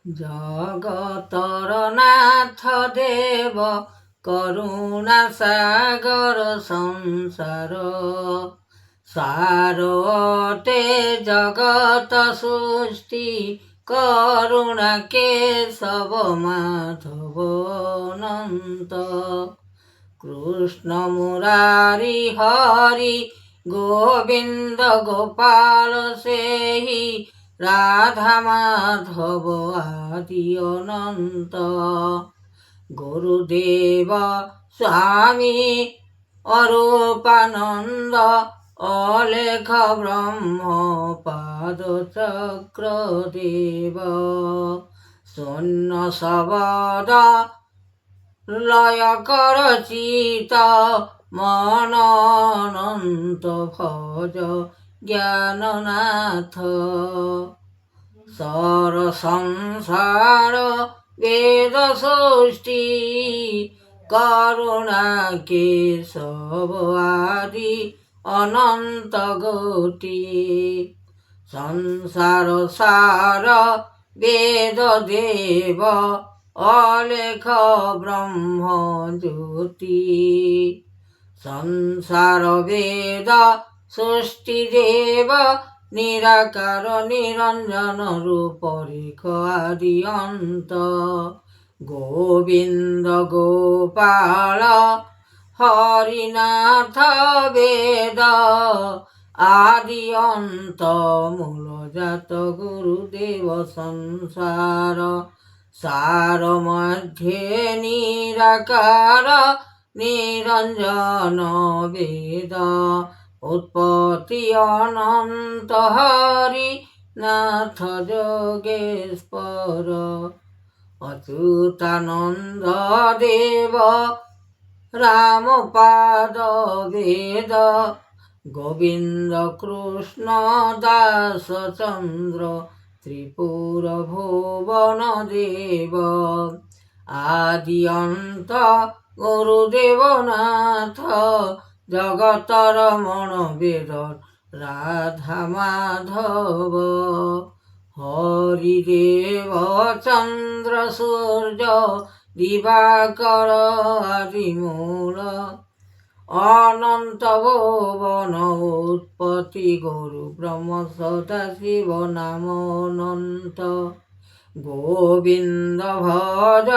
জগতর নাথ দেব করুণা সাগর সংসার সারতে জগত সৃষ্টি করুণা কেশব মাধব অনন্ত কৃষ্ণ মুরারি হরি গোবিন্দ গোপাল সেহি রাধা মাধব আদি অনন্ত গুরুদেব স্বামী অরূপানন্দ অলেখ ব্রহ্ম পাদ চক্র দেব শূন্য শবদ লয় কর চিত মন অনন্ত ভজ জ্ঞাননাথ সর সংসার বেদ সৃষ্টি করুণা কেশব আদি অনন্ত গোটি সংসার সার বেদ দেব অলেখ ব্রহ্ম জ্যোতি সংসার বেদ সৃষ্টি দেব নিরাকার নিরঞ্জন রূপ রেখ আদি অন্ত গোবিন্দ গোপাল হরিনাথ বেদ আদি অন্ত মূলজাত গুরুদেব সংসার সার মধ্যে নিরাকার নিরঞ্জন বেদ উৎপত্তি অনন্ত হরি নাথ যোগেশ্বর অচ্যুতানন্দ দেব রাম পাদ বেদ গোবিন্দ কৃষ্ণ দাস চন্দ্র ত্রিপুর ভুবন দেব আদি অন্ত গুরুদেব নাথ জগত রমণ বেদ রাধা মাধব হরিদেব চন্দ্র সূর্য দিবাকর আদি মূল অনন্ত ভুবন উৎপত্তি গুরু ব্রহ্ম সদা শিব নাম অনন্ত গোবিন্দ ভজ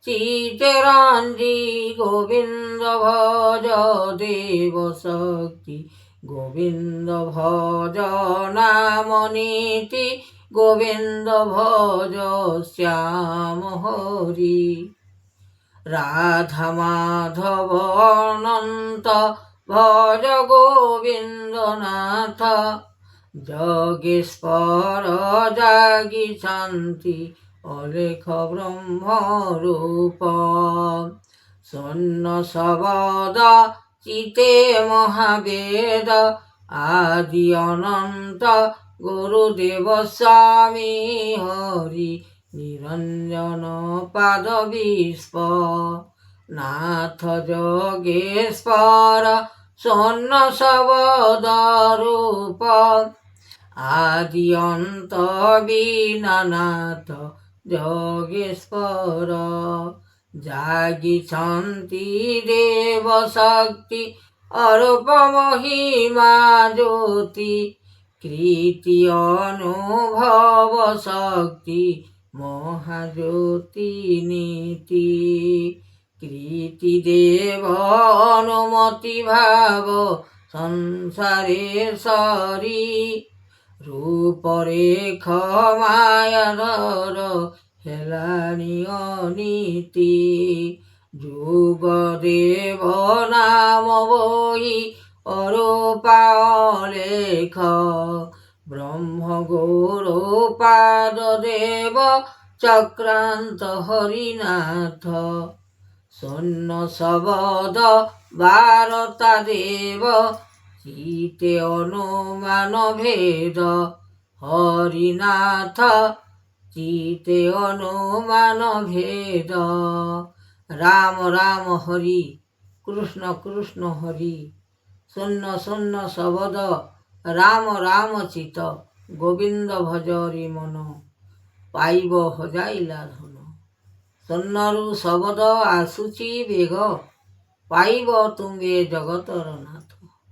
চিতরঞ্জি গোবিন্দ ভজ দেব শক্তি গোবিন্দ ভজ নাম নীতি গোবিন্দ ভজ শ্যাম হরি রাধা মাধব অনন্ত ভজ গোবিন্দ নাথ যোগেশ্বর জাগি শান্তি অলেখ ব্রহ্ম রূপ শূন্য শবদ চিতে মহাবেদ আদি অনন্ত গুরুদেব স্বামী হরি নিরঞ্জন পাদ বিস্ফ নাথ যোগেশ্বর শূন্য শবদ রূপ আদি অন্ত বিনানাথ যোগেশ্বর জাগিছন্তি দেব শক্তি অরূপ মহিমা জ্যোতি কৃতি অনুভব শক্তি মহাজ্যোতি নীতি কৃতি দেব অনুমতি ভাব সংসারে সরি রূপরেখ মায়াধর হেলানি অনীতি যুগ দেব নাম বহি অরূপা লেখ ব্রহ্ম গৌর পাদ দেব চক্রান্ত হরিনাথ শূন্য শবদ বারতা দেব চিতে অনুমান ভেদ হরিনাথ চিতে অনুমান ভেদ রাম রাম হরি কৃষ্ণ কৃষ্ণ হরি শূন্য শূন্য শবদ রাম রাম চিত গোবিন্দ ভজরি মন ପାଇବ ହଜାଇଲା ଧନ। ସ୍ୱର୍ଣ୍ଣରୁ ଶବଦ ଆସୁଛି ବେଗ, ପାଇବ ତୁମେ ଜଗତର ନାଥ।